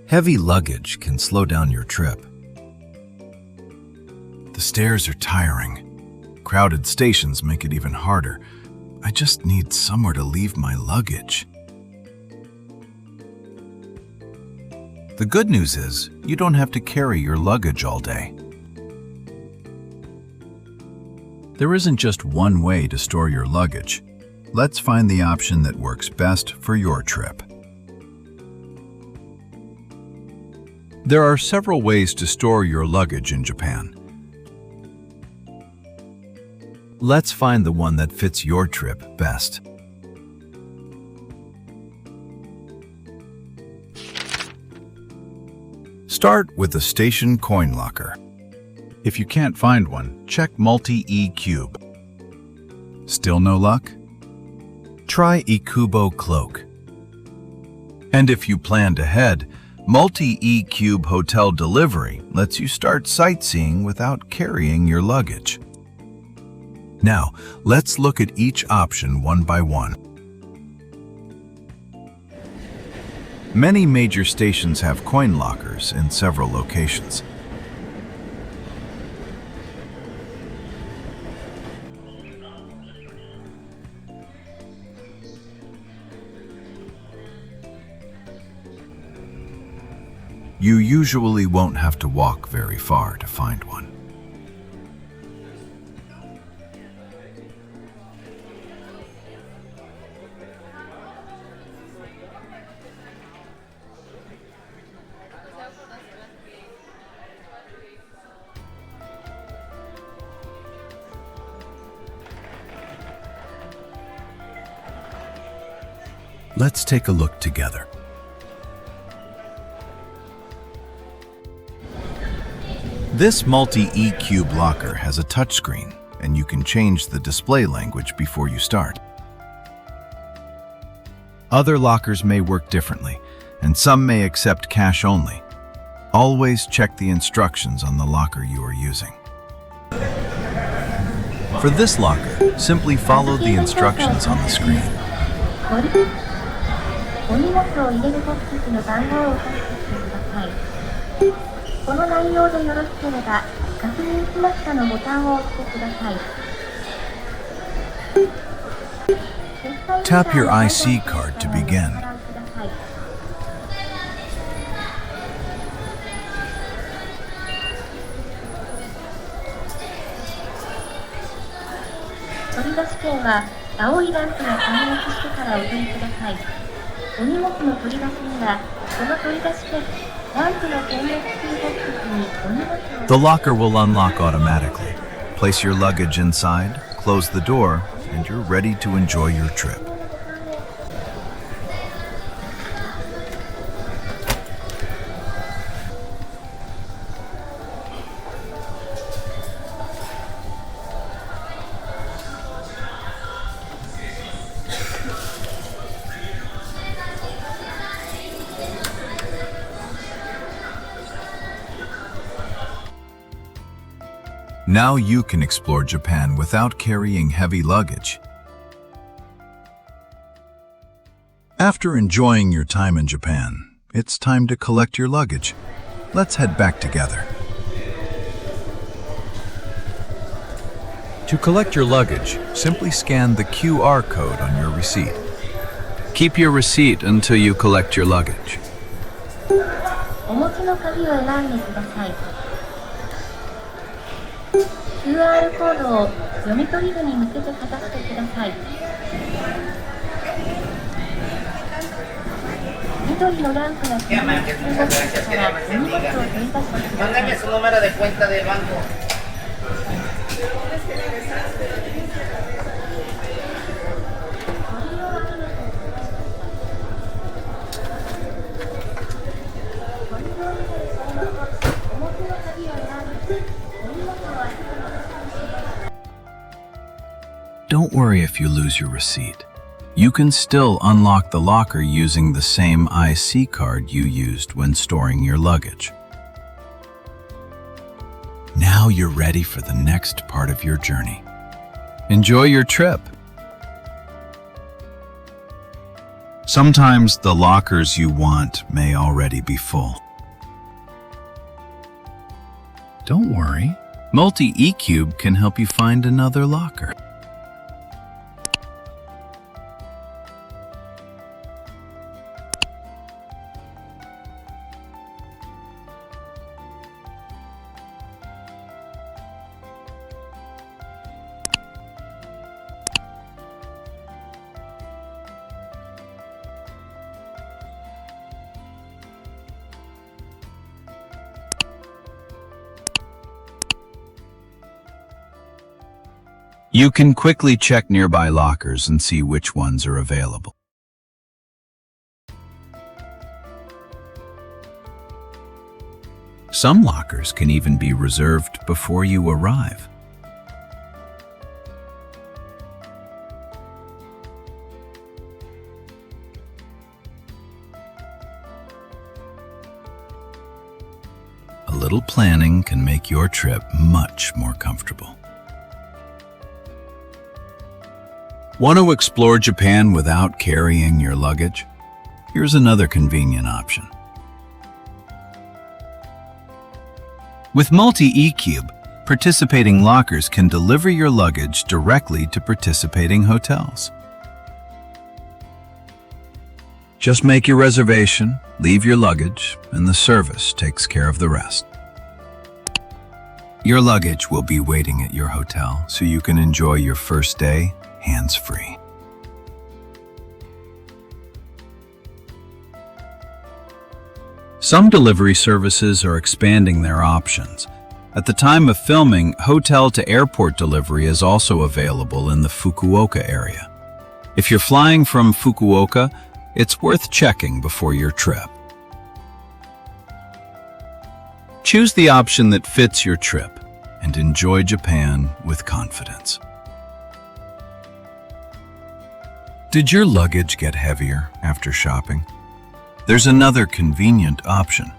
Heavy luggage can slow down your trip. The stairs are tiring. Crowded stations make it even harder. I just need somewhere to leave my luggage. The good news is, you don't have to carry your luggage all day. There isn't just one way to store your luggage. Let's find the option that works best for your trip. There are several ways to store your luggage in Japan. Let's find the one that fits your trip best. Start with the station coin locker. If you can't find one, check multi-ecbo. Still no luck? Try ecbo cloak. And if you planned ahead, multi-ecbo hotel delivery lets you start sightseeing without carrying your luggage. Now, let's look at each option one by one. Many major stations have coin lockers in several locations. You usually won't have to walk very far to find one. Let's take a look together. This multi-ecbo locker has a touchscreen, and you can change the display language before you start. Other lockers may work differently, and some may accept cash only. Always check the instructions on the locker you are using. For this locker, simply follow the instructions on the screen. お荷物を入れるボックスの番号をタッチしてください。この内容でよろしければ、確認しましたのボタンを押してください。Tap your IC card to begin. 取り出し券は青いランプが点滅してからお取りください。お荷物の取り出しには、この取り出し券、ランプの点滅するボックスにお荷物を。The locker will unlock automatically. Place your luggage inside, close the door, and you're ready to enjoy your trip. Now you can explore Japan without carrying heavy luggage. After enjoying your time in Japan, it's time to collect your luggage. Let's head back together. To collect your luggage, simply scan the QR code on your receipt. Keep your receipt until you collect your luggage. お持ちの鍵を選んでください。QR コードを読み取り部に向けてかざしてください。緑のランプが点滅するボックスからお荷物を取り出してください。Mándame su número de cuenta de banco. Don't worry if you lose your receipt. You can still unlock the locker using the same IC card you used when storing your luggage. Now you're ready for the next part of your journey. Enjoy your trip! Sometimes the lockers you want may already be full. Don't worry, Multi-ecube can help you find another locker. You can quickly check nearby lockers and see which ones are available. Some lockers can even be reserved before you arrive. A little planning can make your trip much more comfortable. Want to explore Japan without carrying your luggage? Here's another convenient option. With Multi-ecube, participating lockers can deliver your luggage directly to participating hotels. Just make your reservation, leave your luggage, and the service takes care of the rest. Your luggage will be waiting at your hotel, so you can enjoy your first day hands-free. Some delivery services are expanding their options. At the time of filming, hotel-to-airport delivery is also available in the Fukuoka area. If you're flying from Fukuoka, it's worth checking before your trip. Choose the option that fits your trip and enjoy Japan with confidence. Did your luggage get heavier after shopping? There's another convenient option.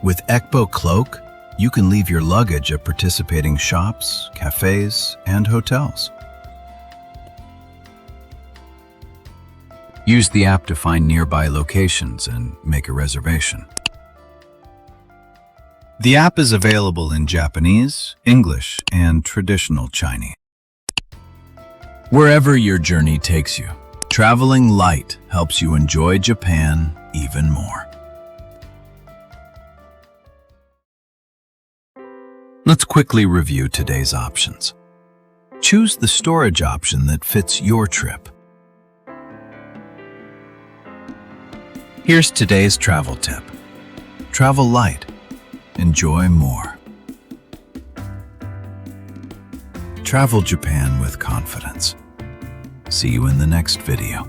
With ecbo cloak, you can leave your luggage at participating shops, cafes, and hotels. Use the app to find nearby locations and make a reservation. The app is available in Japanese, English, and traditional Chinese. Wherever your journey takes you, traveling light helps you enjoy Japan even more. Let's quickly review today's options. Choose the storage option that fits your trip. Here's today's travel tip. Travel light. Enjoy more. Travel Japan with confidence. See you in the next video.